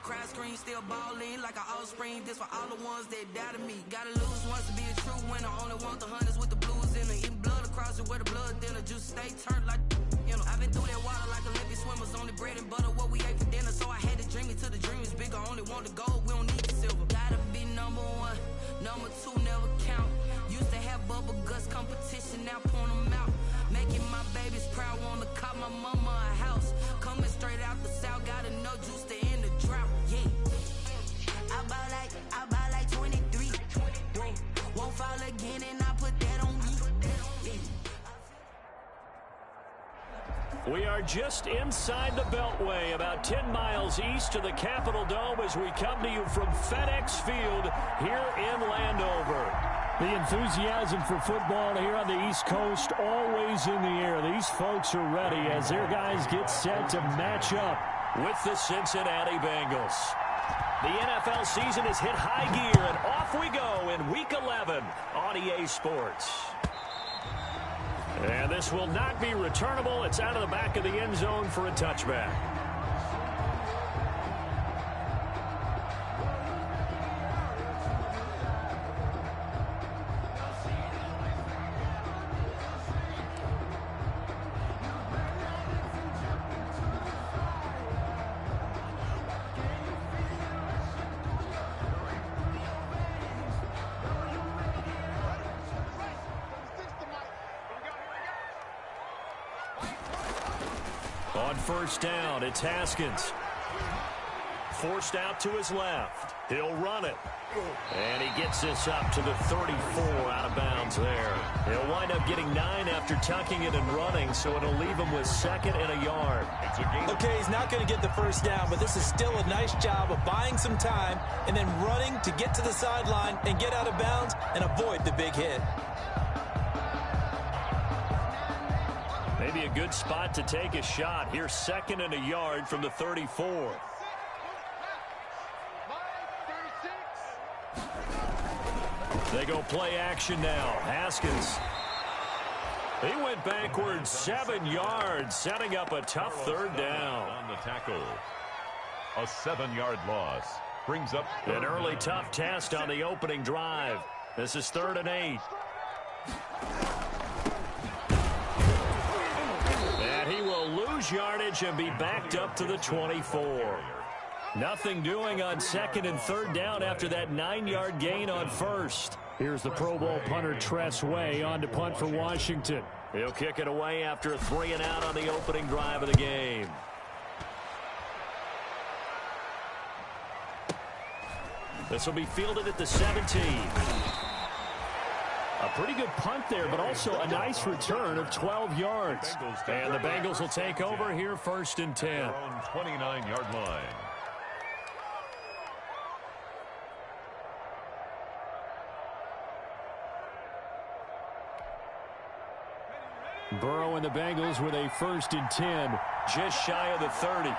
crowd scream, still ballin' like an offspring. This for all the ones that doubted me. Gotta lose once to be a true winner. Only want the hunters with the blues in it. Eating blood across it where the blood dinner. Juice stay turned like, you know. I've been through that water like Olympic swimmers. Only bread and butter, what we ate for dinner. So I had to dream it till the dream is bigger. Only want the gold, we don't need the silver. Gotta be number one, number two never count. Used to have bubble guts competition, now point them out. Making my babies proud, wanna call my mama a house. Coming straight out the south, gotta know juice to end the drought. Yeah, I buy like 23. Whoa, won't fall again, and I put that on me. Yeah. We are just inside the Beltway, about 10 miles east of the Capitol Dome as we come to you from FedEx Field here in Landover. The enthusiasm for football here on the East Coast always in the air. These folks are ready as their guys get set to match up with the Cincinnati Bengals. The NFL season has hit high gear, and off we go in Week 11 on EA Sports. And this will not be returnable. It's out of the back of the end zone for a touchback. On first down, it's Haskins. Forced out to his left. He'll run it. And he gets this up to the 34 out of bounds there. He'll wind up getting 9 after tucking it and running, so it'll leave him with 2nd and a yard. Okay, he's not going to get the first down, but this is still a nice job of buying some time and then running to get to the sideline and get out of bounds and avoid the big hit. Maybe a good spot to take a shot. Here's 2nd and a yard from the 34. They go play action now. Haskins. He went backwards 7 yards, setting up a tough third down. On the tackle. A 7-yard loss. Brings up an early tough test on the opening drive. This is 3rd and 8. And he will lose yardage and be backed up to the 24. Nothing doing on 2nd and 3rd down after that 9-yard gain on 1st. Here's the Pro Bowl punter Tress Way on to punt for Washington. He'll kick it away after a 3 and out on the opening drive of the game. This will be fielded at the 17. A pretty good punt there, but also a nice return of 12 yards. And the Bengals will take over here 1st and 10. On 29-yard line. Burrow and the Bengals with a 1st and 10. Just shy of the 30.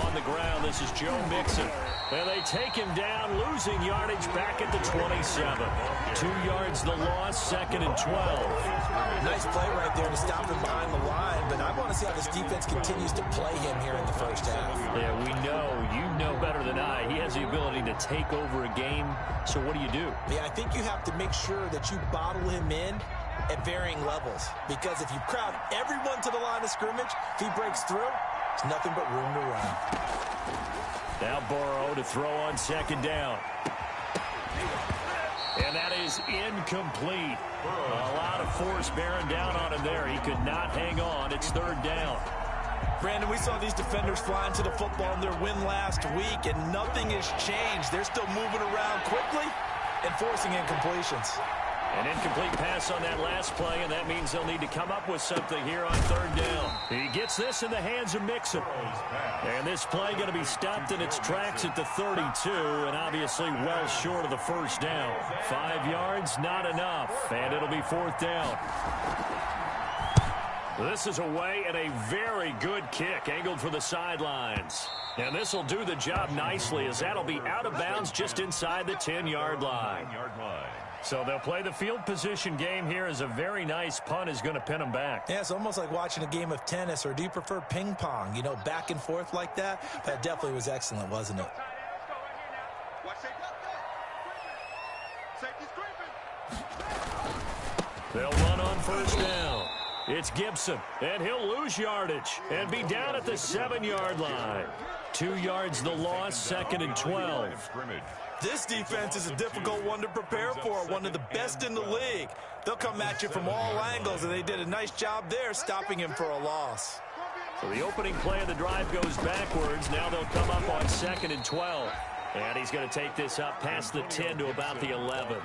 On the ground, this is Joe Mixon. And they take him down, losing yardage back at the 27. 2 yards the loss, 2nd and 12. Nice play right there to stop him behind the line, but I want to see how this defense continues to play him here in the first half. Yeah, we know, you know better than I, he has the ability to take over a game, so what do you do? Yeah, I think you have to make sure that you bottle him in at varying levels, because if you crowd everyone to the line of scrimmage, if he breaks through, there's nothing but room to run. Now Burrow to throw on 2nd down. And that is incomplete. A lot of force bearing down on him there. He could not hang on. It's 3rd down. Brandon, we saw these defenders flying to the football in their win last week, and nothing has changed. They're still moving around quickly and forcing incompletions. An incomplete pass on that last play, and that means they'll need to come up with something here on 3rd down. He gets this in the hands of Mixon. And this play going to be stopped in its tracks at the 32, and obviously well short of the 1st down. 5 yards, not enough, and it'll be 4th down. This is away, and a very good kick angled for the sidelines. And this will do the job nicely, as that'll be out of bounds just inside the 10-yard line. So they'll play the field position game here as a very nice punt is going to pin them back. Yeah, it's almost like watching a game of tennis, or do you prefer ping pong, you know, back and forth like that? That definitely was excellent, wasn't it? They'll run on first down. It's Gibson, and he'll lose yardage and be down at the 7-yard line. 2 yards the loss, 2nd and 12. This defense is a difficult one to prepare for, one of the best in the league. They'll come at you from all angles, and they did a nice job there stopping him for a loss. So the opening play of the drive goes backwards. Now they'll come up on 2nd and 12. And he's going to take this up past the 10 to about the 11.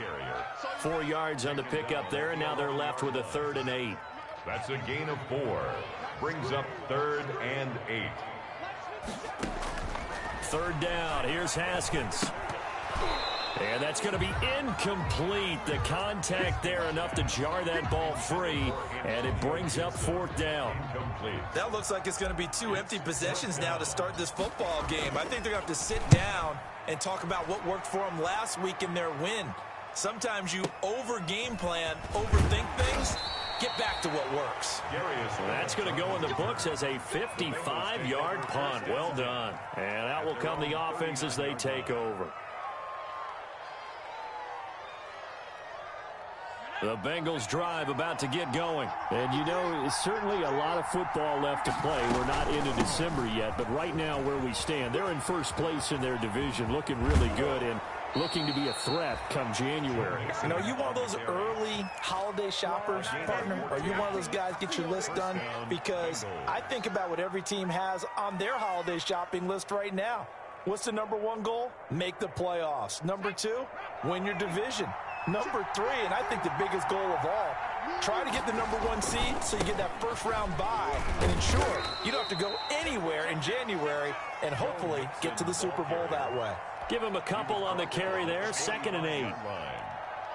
4 yards on the pickup there, and now they're left with a 3rd and 8. That's a gain of 4. Brings up 3rd and 8. 3rd down. Here's Haskins. And that's going to be incomplete. The contact there enough to jar that ball free, and it brings up 4th down. That looks like it's going to be 2 empty possessions now to start this football game. I think they're going to have to sit down and talk about what worked for them last week in their win. Sometimes you over-game plan, overthink things. Get back to what works. Well, that's going to go in the books as a 55-yard punt. Well done. And out will come the offense as they take over. The Bengals drive about to get going. And, you know, certainly a lot of football left to play. We're not into December yet, but right now where we stand, they're in first place in their division, looking really good and looking to be a threat come January. You know, you one of those early holiday shoppers, partner? Are you one of those guys get your list done? Because I think about what every team has on their holiday shopping list right now. What's the #1 goal? Make the playoffs. #2, win your division. #3, and I think the biggest goal of all, try to get the #1 seed so you get that first-round bye and ensure you don't have to go anywhere in January and hopefully get to the Super Bowl that way. Give him a couple on the carry there, 2nd and 8.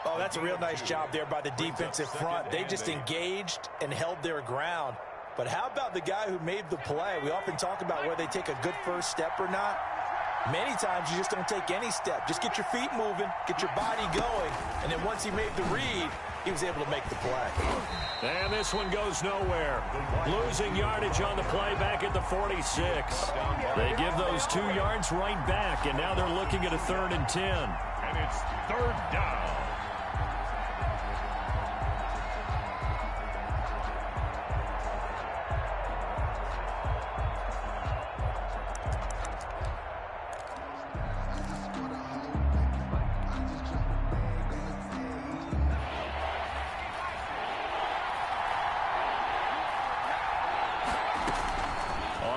Oh, that's a real nice job there by the defensive front. They just engaged and held their ground. But how about the guy who made the play? We often talk about whether they take a good first step or not. Many times you just don't take any step. Just get your feet moving, get your body going, and then once he made the read, he was able to make the play. And this one goes nowhere. Losing yardage on the play back at the 46. They give those 2 yards right back, and now they're looking at a 3rd and 10. And it's 3rd down.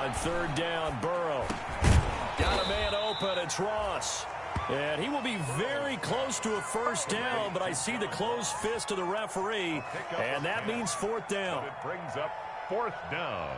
On 3rd down, Burrow. Got a man open, it's Ross. And he will be very close to a first down, but I see the closed fist of the referee, and that means 4th down. It brings up 4th down.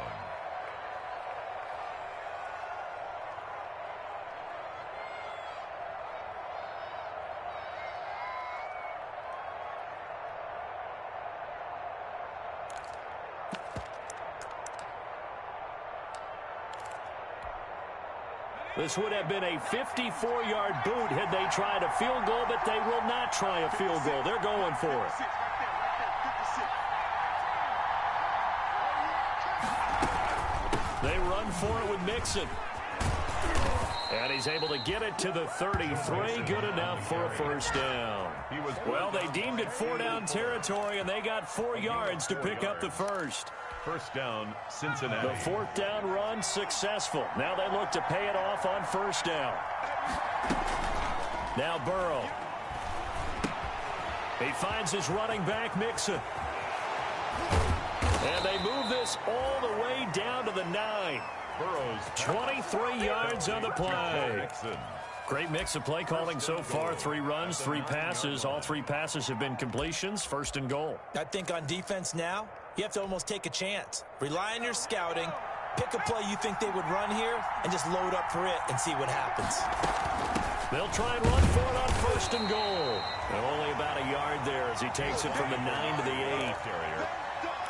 This would have been a 54-yard boot had they tried a field goal, but they will not try a field goal. They're going for it. They run for it with Mixon. And he's able to get it to the 33. Good enough for a first down. Well, they deemed it 4-down territory, and they got 4 yards to pick up the first. First down, Cincinnati. The 4th down run successful. Now they look to pay it off on first down. Now Burrow. He finds his running back, Mixon. And they move this all the way down to the 9. Burrow's 23 yards on the play. Great mix of play calling so far. 3 runs, 3 passes. All 3 passes have been completions. 1st and goal. I think on defense now, you have to almost take a chance. Rely on your scouting. Pick a play you think they would run here and just load up for it and see what happens. They'll try and run for it on 1st and goal. And only about a yard there as he takes it from the 9 to the 8.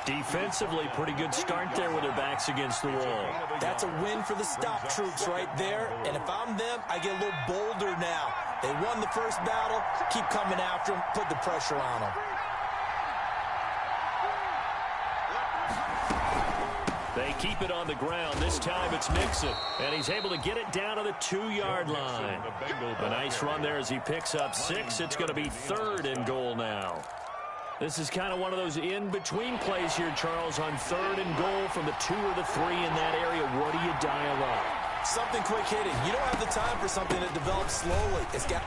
Defensively, pretty good start there with their backs against the wall. That's a win for the stop troops right there. And if I'm them, I get a little bolder now. They won the first battle. Keep coming after them. Put the pressure on them. They keep it on the ground. This time it's Mixon. And he's able to get it down to the 2-yard line. A nice run there as he picks up 6. It's going to be 3rd and goal now. This is kind of one of those in-between plays here, Charles, on 3rd and goal from the 2 or the 3 in that area. What do you dial up? Something quick hitting. You don't have the time for something that develops slowly.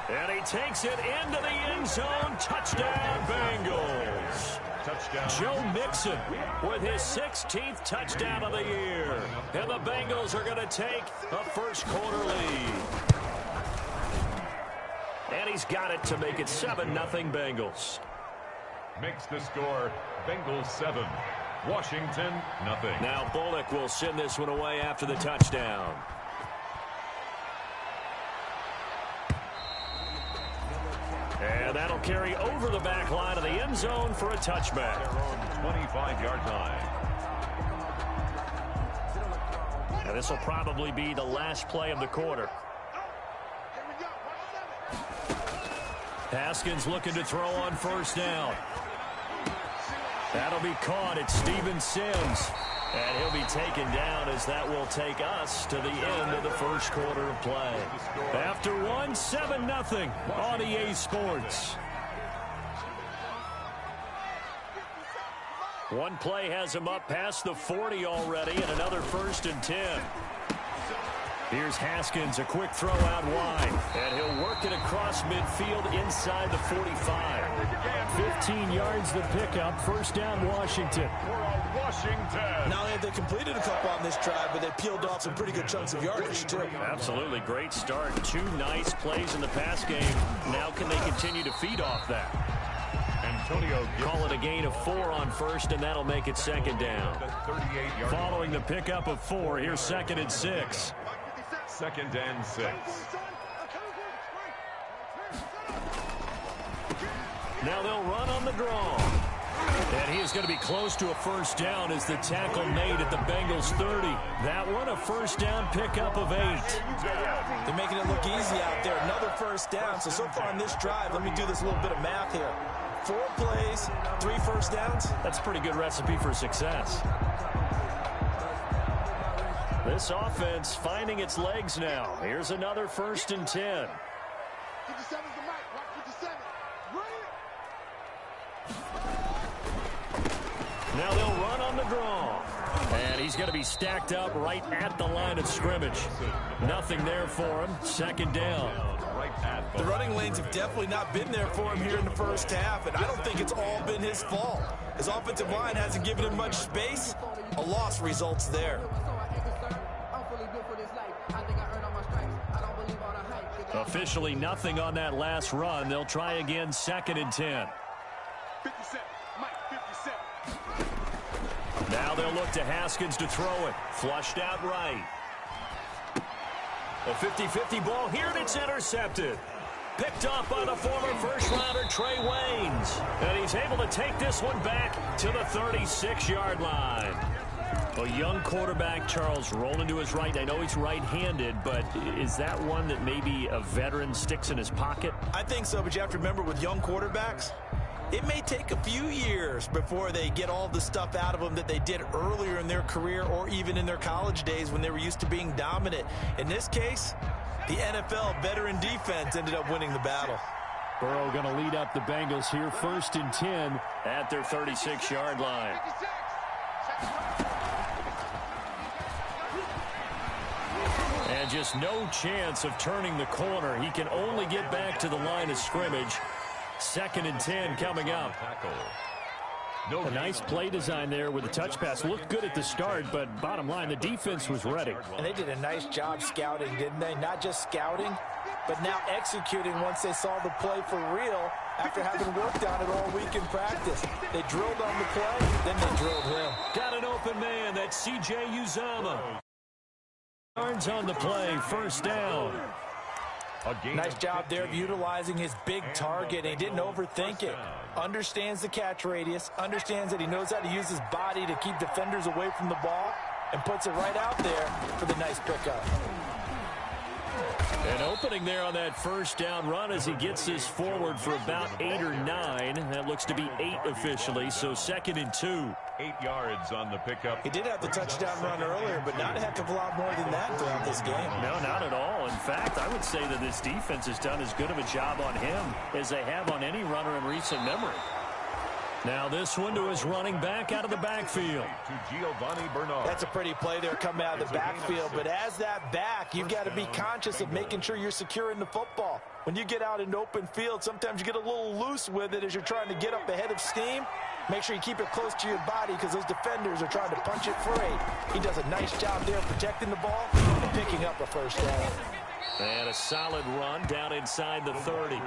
And he takes it into the end zone. Touchdown, Bengals. Joe Mixon with his 16th touchdown of the year. And the Bengals are going to take a first-quarter lead. And he's got it to make it 7-0 Bengals. Makes the score Bengals 7, Washington nothing. Now Bullock will send this one away after the touchdown. And that'll carry over the back line of the end zone for a touchback. Their own 25-yard line. And this will probably be the last play of the quarter. Haskins looking to throw on first down. That'll be caught. It's Steven Sims. And he'll be taken down as that will take us to the end of the first quarter of play. After one, 7-0 on EA Sports. One play has him up past the 40 already, and another 1st and 10. Here's Haskins, a quick throw out wide, and he'll work it across midfield inside the 45. 15 yards the pickup, first down Washington. Washington. Not only have they completed a couple on this drive, but they peeled off some pretty good chunks of yardage, too. Absolutely, great start. 2 nice plays in the pass game. Now can they continue to feed off that? Antonio Call it a gain of 4 on first, and that'll make it 2nd down. Following the pickup of 4, here's 2nd and 6. 2nd and 6. Now they'll run on the draw. And he is going to be close to a first down as the tackle made at the Bengals 30. That one, a first down pickup of 8. They're making it look easy out there. Another first down. So far in this drive, let me do this little bit of math here. 4 plays, 3 first downs. That's a pretty good recipe for success. This offense finding its legs now. Here's another 1st and 10. Now they'll run on the draw. And he's going to be stacked up right at the line of scrimmage. Nothing there for him. 2nd down. The running lanes have definitely not been there for him here in the first half, and I don't think it's all been his fault. His offensive line hasn't given him much space. A loss results there. Officially nothing on that last run. They'll try again, 2nd and 10. Now they'll look to Haskins to throw it. Flushed out right. A 50-50 ball here, and it's intercepted. Picked off by the former first-rounder Trey Waynes. And he's able to take this one back to the 36-yard line. A young quarterback, Charles, rolling to his right. I know he's right-handed, but is that one that maybe a veteran sticks in his pocket? I think so, but you have to remember with young quarterbacks, it may take a few years before they get all the stuff out of them that they did earlier in their career or even in their college days when they were used to being dominant. In this case, the NFL veteran defense ended up winning the battle. Burrow going to lead up the Bengals here, 1st and 10 at their 36-yard line. And just no chance of turning the corner. He can only get back to the line of scrimmage. 2nd and 10 coming up. A nice play design there with the touch pass. Looked good at the start, but bottom line, the defense was ready. And they did a nice job scouting, didn't they? Not just scouting, but now executing once they saw the play for real after having worked on it all week in practice. They drilled on the play, then they drilled him. Got an open man. That's C.J. Uzomah. Yards on the play, 1st down. Nice job there of utilizing his big target. He didn't overthink it. Understands the catch radius. Understands that he knows how to use his body to keep defenders away from the ball. And puts it right out there for the nice pickup. An opening there on that first down run as he gets this forward for about 8 or 9. That looks to be 8 officially, so 2nd and 2. 8 yards on the pickup. He did have the touchdown run earlier, but not a heck of a lot more than that throughout this game. No, not at all. In fact, I would say that this defense has done as good of a job on him as they have on any runner in recent memory. Now this one to his running back out of the backfield. That's a pretty play there coming out of the backfield, but as that back, you've got to be conscious of making sure you're securing the football. When you get out in open field, sometimes you get a little loose with it as you're trying to get up ahead of steam. Make sure you keep it close to your body because those defenders are trying to punch it free. He does a nice job there protecting the ball and picking up a first down. And a solid run down inside the 30.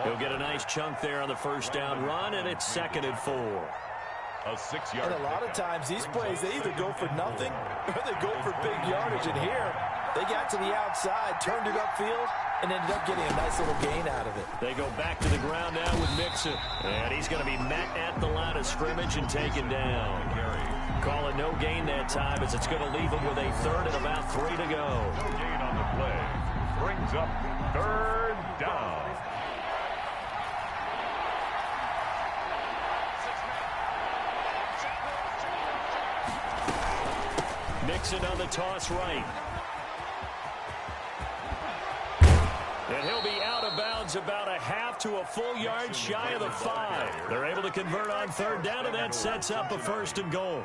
He'll get a nice chunk there on the first down run, and it's 2nd and 4. A 6-yard. And a lot of times these plays, they either go for nothing or they go for big yardage. And here, they got to the outside, turned it upfield, and ended up getting a nice little gain out of it. They go back to the ground now with Mixon. And he's going to be met at the line of scrimmage and taken down. Call it no gain that time as it's going to leave him with a 3rd and about 3 to go. No gain on the play. Brings up 3rd down. Mixon on the toss right. And he'll be out of bounds about a half to a full yard shy of the 5. They're able to convert on 3rd down, and that sets up a 1st and goal.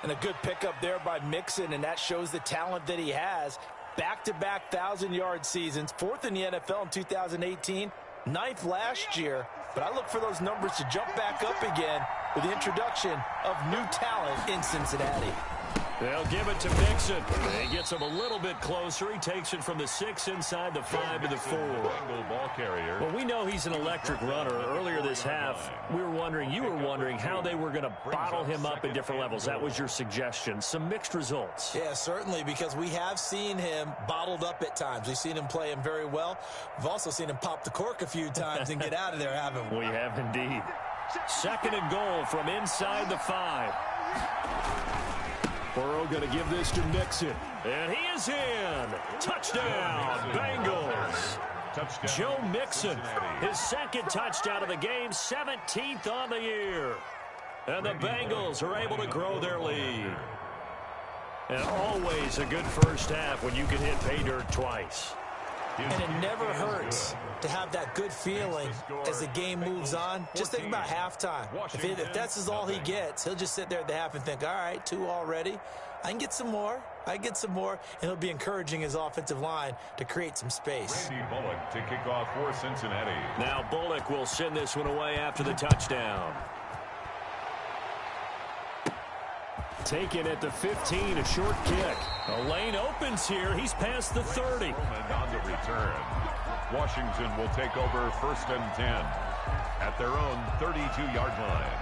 And a good pickup there by Mixon, and that shows the talent that he has. Back-to-back 1,000-yard seasons, 4th in the NFL in 2018, 9th last year. But I look for those numbers to jump back up again with the introduction of new talent in Cincinnati. They'll give it to Mixon. He gets him a little bit closer. He takes it from the 6 inside the 5 to the 4. Ball carrier. Well, we know he's an electric runner. Earlier this half, you were wondering how they were going to bottle him up at different levels. That was your suggestion. Some mixed results. Yeah, certainly, because we have seen him bottled up at times. We've seen him play him very well. We've also seen him pop the cork a few times and get out of there, haven't we? We have indeed. 2nd and goal from inside the 5. Burrow going to give this to Mixon. And he is in. Touchdown, Bengals. Touchdown. Joe Mixon, his 2nd touchdown of the game, 17th on the year. And the Bengals are able to grow their lead. And always a good first half when you can hit pay dirt twice. And it never hurts to have that good feeling as the game moves on. Just think about halftime. If that's all he gets, he'll just sit there at the half and think, all right, 2 already. I can get some more. And he'll be encouraging his offensive line to create some space. Randy Bullock to kick off for Cincinnati. Now Bullock will send this one away after the touchdown. Taken at the 15, a short kick. A lane opens here. He's past the 30. On the return. Washington will take over 1st and 10 at their own 32-yard line.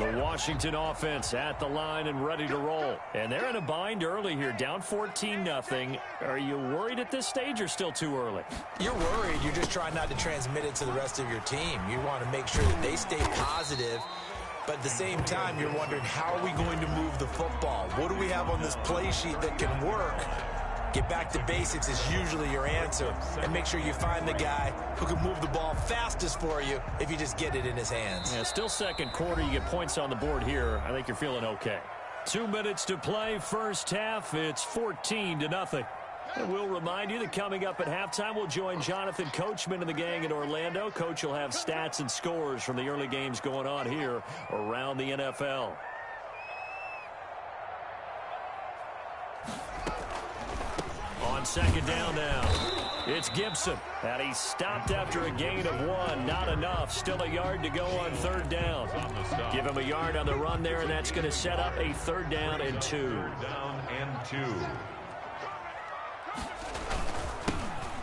The Washington offense at the line and ready to roll. And they're in a bind early here, down 14-0. Are you worried at this stage or still too early? You're worried. You're just trying not to transmit it to the rest of your team. You want to make sure that they stay positive. But at the same time, you're wondering, how are we going to move the football? What do we have on this play sheet that can work? Get back to basics is usually your answer. And make sure you find the guy who can move the ball fastest for you if you just get it in his hands. Yeah, still 2nd quarter. You get points on the board here. I think you're feeling okay. 2 minutes to play. First half, it's 14-0. And we'll remind you that coming up at halftime, we'll join Jonathan Coachman and the gang in Orlando. Coach will have stats and scores from the early games going on here around the NFL. On 2nd down now, it's Gibson. And he's stopped after a gain of 1. Not enough. Still a yard to go on 3rd down. Give him a yard on the run there, and that's going to set up a 3rd down and 2. 3rd down and 2.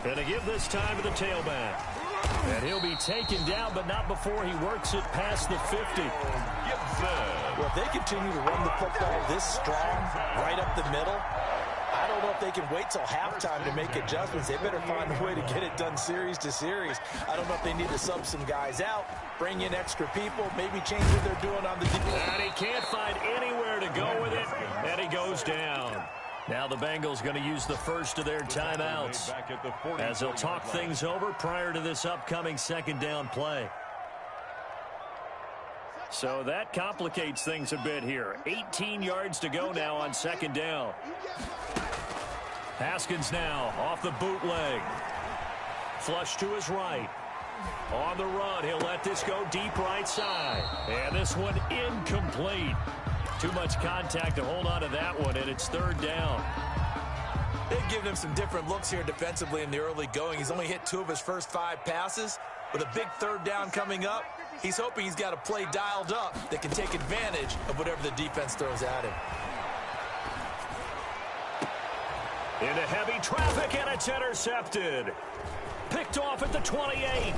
And to give this time to the tailback. And he'll be taken down, but not before he works it past the 50. Well, if they continue to run the football this strong, right up the middle, I don't know if they can wait till halftime to make adjustments. They better find a way to get it done series to series. I don't know if they need to sub some guys out, bring in extra people, maybe change what they're doing on the defense. And he can't find anywhere to go with it, and he goes down. Now the Bengals going to use the first of their timeouts as they'll talk things over prior to this upcoming second down play. So that complicates things a bit here. 18 yards to go now on second down. Haskins now off the bootleg. Flush to his right. On the run, he'll let this go deep right side. And this one incomplete. Too much contact to hold on to that one, and it's third down. They've given him some different looks here defensively in the early going. He's only hit 2 of his first 5 passes. With a big third down coming up, he's hoping he's got a play dialed up that can take advantage of whatever the defense throws at him. Into heavy traffic, and it's intercepted. Picked off at the 28.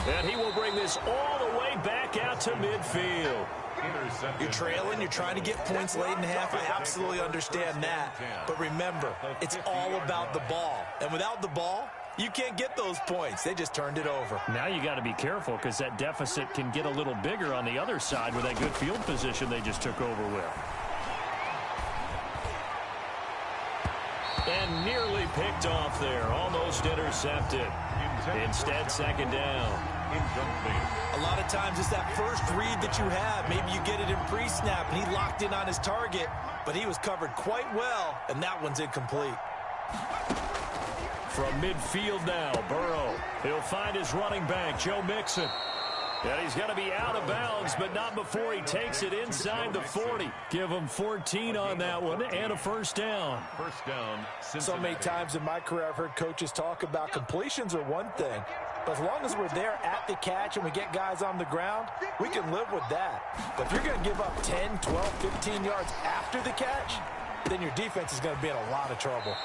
And he will bring this all the way back out to midfield. You're trailing, you're trying to get points late in half. I absolutely understand that. But remember, it's all about the ball. And without the ball, you can't get those points. They just turned it over. Now you got to be careful because that deficit can get a little bigger on the other side with that good field position they just took over with. And nearly picked off there. Almost intercepted. Instead, second down. A lot of times it's that first read that you have. Maybe you get it in pre-snap, and he locked in on his target, but he was covered quite well, and that one's incomplete. From midfield now, Burrow. He'll find his running back, Joe Mixon. And he's going to be out of bounds, but not before he takes it inside the 40. Give him 14 on that one and a first down. First down, So many times in my career I've heard coaches talk about completions are one thing, but as long as we're there at the catch and we get guys on the ground, we can live with that. But if you're going to give up 10, 12, 15 yards after the catch, then your defense is going to be in a lot of trouble.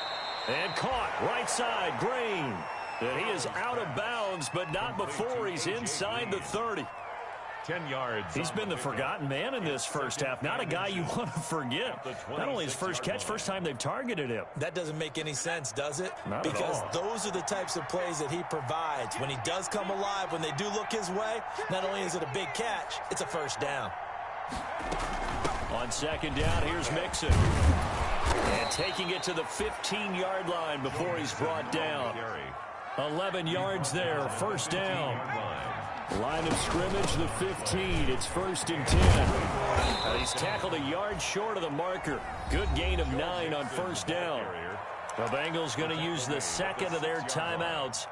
And caught right side, Green. And he is out of bounds, but not before he's inside the 30. 10 yards. He's been the forgotten man in this first half. Not a guy you want to forget. Not only his first catch, first time they've targeted him. That doesn't make any sense, does it? Not at because all. those are the types of plays that he provides. When he does come alive, when they do look his way, not only is it a big catch, it's a first down. On second down, here's Mixon. And taking it to the 15-yard line before he's brought down. 11 yards there, first down. Line of scrimmage, the 15. It's first and 10. And he's tackled a yard short of the marker. Good gain of 9 on first down. The Bengals going to use the second of their timeouts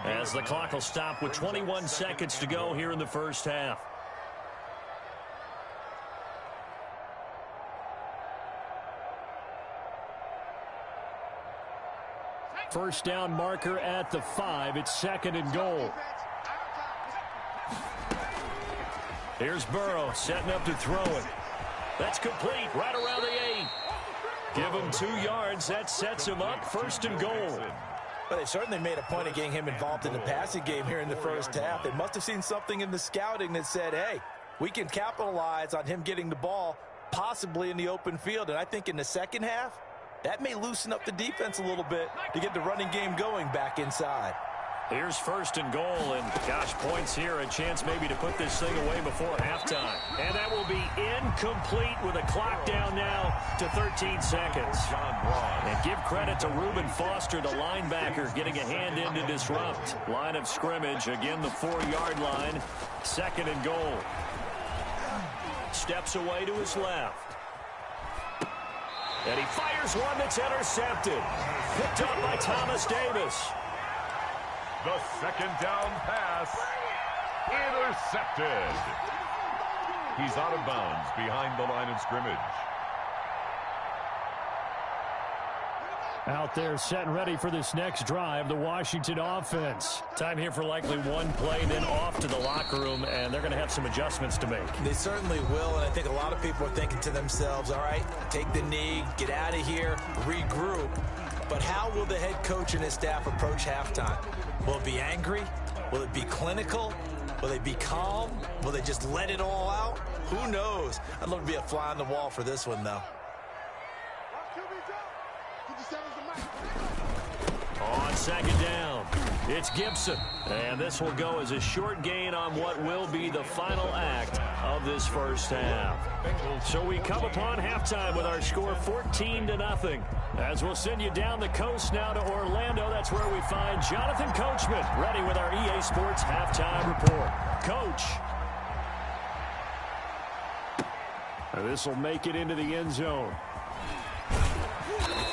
as the clock will stop with 21 seconds to go here in the first half. First down marker at the 5. It's second and goal. Here's Burrow setting up to throw it. That's complete right around the 8. Give him 2 yards. That sets him up first and goal. But they certainly made a point of getting him involved in the passing game here in the first half. They must have seen something in the scouting that said, hey, we can capitalize on him getting the ball possibly in the open field. And I think in the second half, that may loosen up the defense a little bit to get the running game going back inside. Here's first and goal, and gosh, points here, a chance maybe to put this thing away before halftime. And that will be incomplete with a clock down now to 13 seconds. And give credit to Reuben Foster, the linebacker, getting a hand in to disrupt. Line of scrimmage, again the 4-yard line, second and goal. Steps away to his left. And he fires one that's intercepted. Picked up by Thomas Davis. The second down pass. Intercepted. He's out of bounds behind the line of scrimmage. Out there set and ready for this next drive, the Washington offense. Time here for likely one play, then off to the locker room, and they're going to have some adjustments to make. They certainly will, and I think a lot of people are thinking to themselves, all right, take the knee, get out of here, regroup. But how will the head coach and his staff approach halftime? Will it be angry? Will it be clinical? Will they be calm? Will they just let it all out? Who knows? I'd love to be a fly on the wall for this one, though. On second down, it's Gibson. And this will go as a short gain on what will be the final act of this first half. So we come upon halftime with our score 14-0. As we'll send you down the coast now to Orlando, that's where we find Jonathan Coachman, ready with our EA Sports halftime report. Coach. This will make it into the end zone.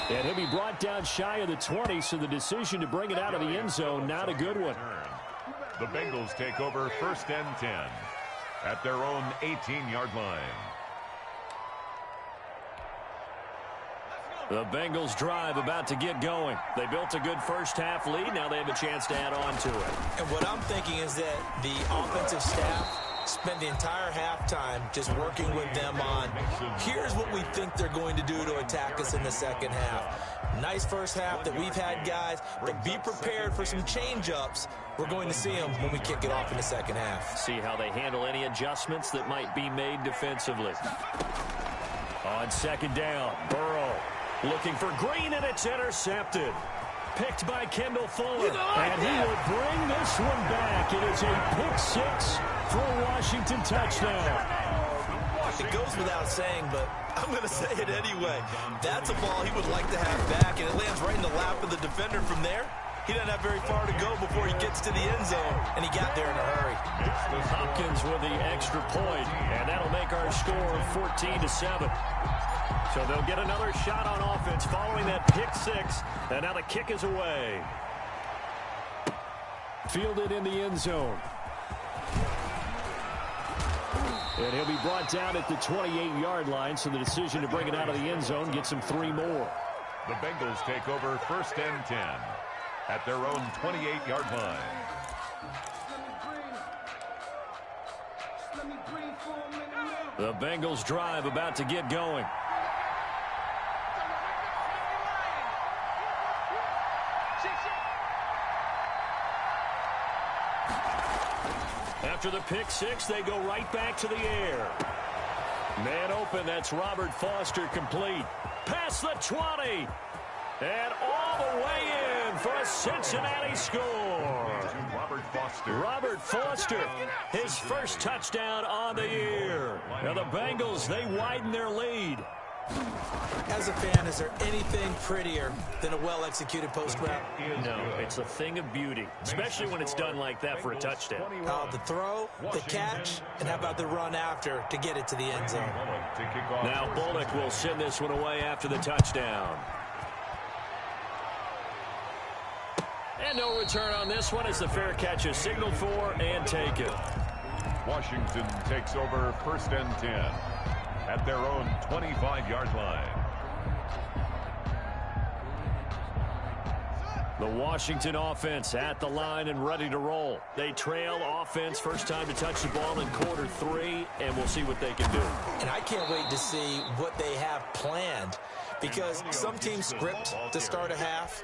And he'll be brought down shy of the 20, so the decision to bring it out of the end zone, not a good one. The Bengals take over 1st and 10 at their own 18-yard line. The Bengals drive about to get going. They built a good first half lead. Now they have a chance to add on to it. And what I'm thinking is that the offensive staff spent the entire halftime just working with them on, here's what we think they're going to do to attack us in the second half. Nice first half that we've had, guys, but be prepared for some change-ups. We're going to see them when we kick it off in the second half. See how they handle any adjustments that might be made defensively. On second down, Burrow looking for Green, and it's intercepted. Picked by Kendall Fuller, and he will bring this one back. It is a pick six for a Washington touchdown. It goes without saying, but I'm going to say it anyway. That's a ball he would like to have back, and it lands right in the lap of the defender from there. He doesn't have very far to go before he gets to the end zone, and he got there in a hurry. Hopkins with the extra point, and that'll make our score 14-7. So they'll get another shot on offense following that pick six, and now the kick is away. Fielded in the end zone. And he'll be brought down at the 28-yard line, so the decision to bring it out of the end zone gets him 3 more. The Bengals take over 1st and 10 at their own 28-yard line. The Bengals drive about to get going. After the pick six, they go right back to the air. Man open, that's Robert Foster complete. Past the 20. And all the way in for a Cincinnati score. Robert Foster, his first touchdown on the year. Now the Bengals, they widen their lead. As a fan, is there anything prettier than a well-executed post route? No, it's a thing of beauty, especially when it's done like that for a touchdown. The throw, the catch, and how about the run after to get it to the end zone? Now Bullock will send this one away after the touchdown. And no return on this one as the fair catch is signaled for and taken. Washington takes over 1st and 10 at their own 25-yard line. The Washington offense at the line and ready to roll. They trail offense, first time to touch the ball in quarter 3, and we'll see what they can do. And I can't wait to see what they have planned, because some teams script to start a half.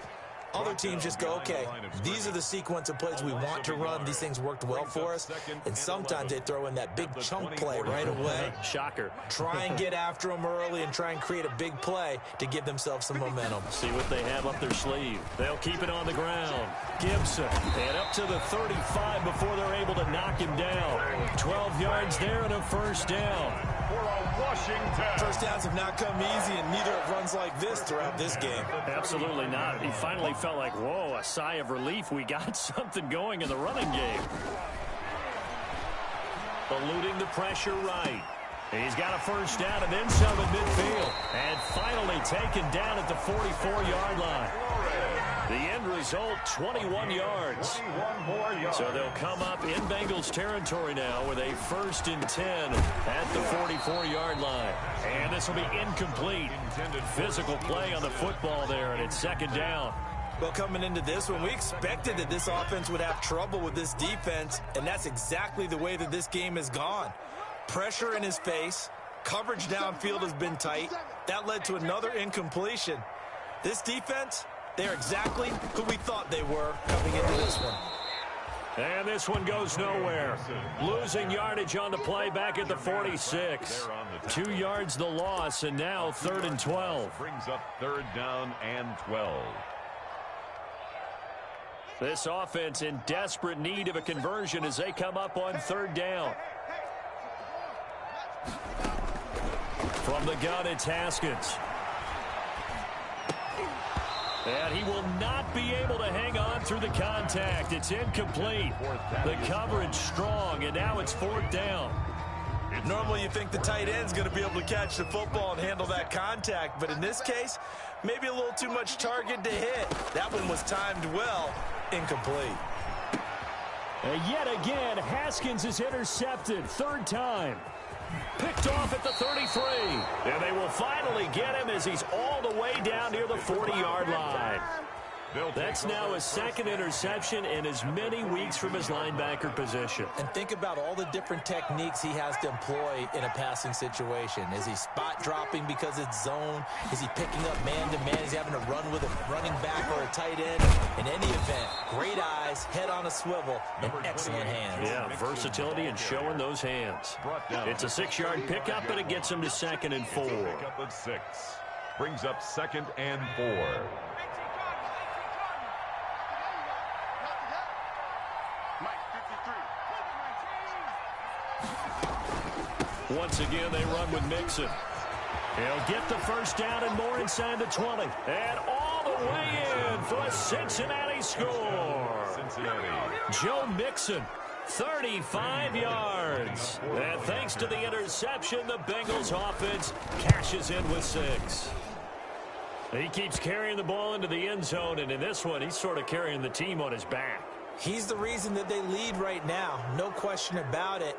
Other teams just go, okay, these are the sequence of plays we want to run. These things worked well for us. And sometimes they throw in that big chunk play right away. Shocker. Try and get after them early and try and create a big play to give themselves some momentum. See what they have up their sleeve. They'll keep it on the ground. Gibson, and up to the 35 before they're able to knock him down. 12 yards there and a first down. For a Washington. First downs have not come easy, and neither have runs like this throughout this game. Absolutely not. He finally felt like, whoa, a sigh of relief. We got something going in the running game. Eluding the pressure right. He's got a first down and then some at midfield. And finally taken down at the 44-yard line. The end result, 21 yards. So they'll come up in Bengals territory now with a 1st and 10 at the 44-yard line. And this will be incomplete. Physical play on the football there, and it's 2nd down. Well, coming into this one, we expected that this offense would have trouble with this defense, and that's exactly the way that this game has gone. Pressure in his face. Coverage downfield has been tight. That led to another incompletion. This defense, they're exactly who we thought they were coming into this one. And this one goes nowhere. Losing yardage on the play back at the 46. 2 yards the loss, and now 3rd and 12. Brings up 3rd down and 12. This offense in desperate need of a conversion as they come up on third down. From the gun, it's Haskins. And he will not be able to hang on through the contact. It's incomplete. The coverage strong, and now it's fourth down. Normally you think the tight end's going to be able to catch the football and handle that contact, but in this case, maybe a little too much target to hit. That one was timed well, incomplete. And yet again, Haskins is intercepted, third time. Picked off at the 33. And they will finally get him as he's all the way down near the 40-yard line. That's now his second interception in as many weeks from his linebacker position. And think about all the different techniques he has to employ in a passing situation. Is he spot dropping because it's zone? Is he picking up man-to-man? Is he having to run with a running back or a tight end? In any event, great eyes, head on a swivel, and excellent hands. Yeah, versatility and showing those hands. It's a 6-yard pickup, but it gets him to 2nd and 4. Pickup of 6. Brings up 2nd and 4. Once again, they run with Mixon. He'll get the first down and more inside the 20. And all the way in for a Cincinnati score. Joe Mixon, 35 yards. And thanks to the interception, the Bengals offense cashes in with 6. He keeps carrying the ball into the end zone, and in this one, he's sort of carrying the team on his back. He's the reason that they lead right now, no question about it.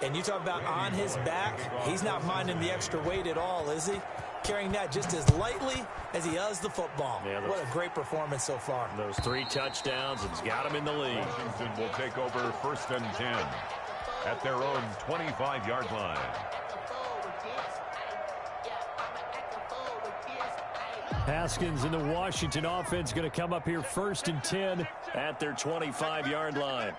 And you talk about on his back, he's not minding the extra weight at all, is he? Carrying that just as lightly as he does the football. Yeah, what a great performance so far. Those 3 touchdowns, it's got him in the lead. Washington will take over 1st and 10 at their own 25-yard line. Haskins and the Washington offense going to come up here 1st and 10 at their 25-yard line.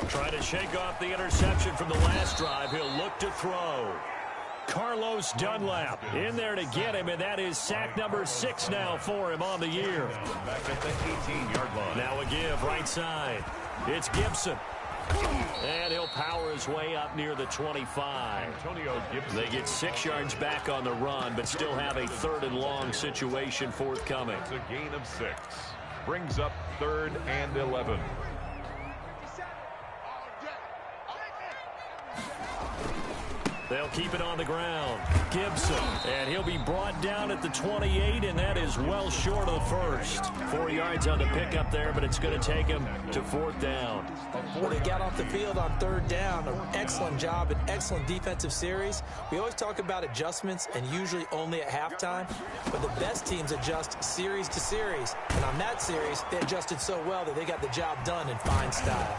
Trying to shake off the interception from the last drive. He'll look to throw. Carlos Dunlap in there to get him, and that is sack number 6 now for him on the year. Back at the 18-yard line. Now a give right side. It's Gibson. And he'll power his way up near the 25. Antonio Gibson. They get 6 yards back on the run, but still have a 3rd and long situation forthcoming. It's a gain of 6. Brings up 3rd and 11. They'll keep it on the ground. Gibson, and he'll be brought down at the 28, and that is well short of the first. 4 yards on the pickup there, but it's going to take him to 4th down. Well, they got off the field on 3rd down. An excellent job, an excellent defensive series. We always talk about adjustments, and usually only at halftime, but the best teams adjust series to series. And on that series, they adjusted so well that they got the job done in fine style.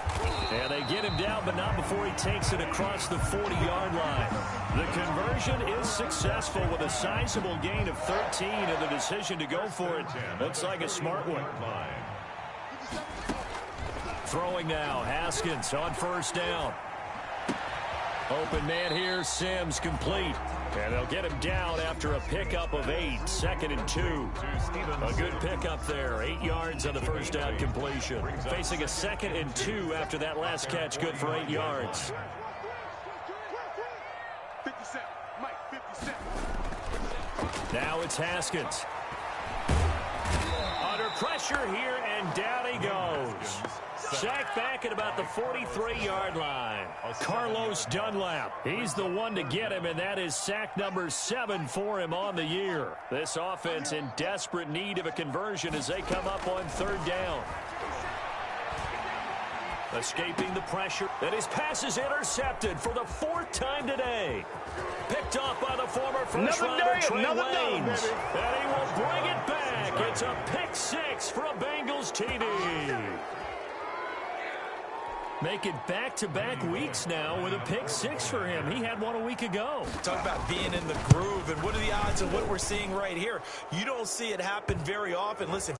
And they get him down, but not before he takes it across the 40-yard line. The conversion is successful with a sizable gain of 13, and the decision to go for it looks like a smart one. Throwing now, Haskins on 1st down. Open man here, Sims complete. And they'll get him down after a pickup of 8, 2nd and 2. A good pickup there, 8 yards on the 1st down completion. Facing a 2nd and 2 after that last catch, good for 8 yards. Now it's Haskins. Under pressure here, and down he goes. Sacked back at about the 43-yard line. Carlos Dunlap. He's the one to get him, and that is sack number 7 for him on the year. This offense in desperate need of a conversion as they come up on 3rd down. Escaping the pressure, and his pass is intercepted for the 4th time today. Picked off by the former first-rounder Trey Waynes. And he will bring it back. It's a pick 6 for a Bengals TD. Make it back-to-back weeks now with a pick 6 for him. He had one a week ago. Talk about being in the groove, and what are the odds of what we're seeing right here? You don't see it happen very often. Listen.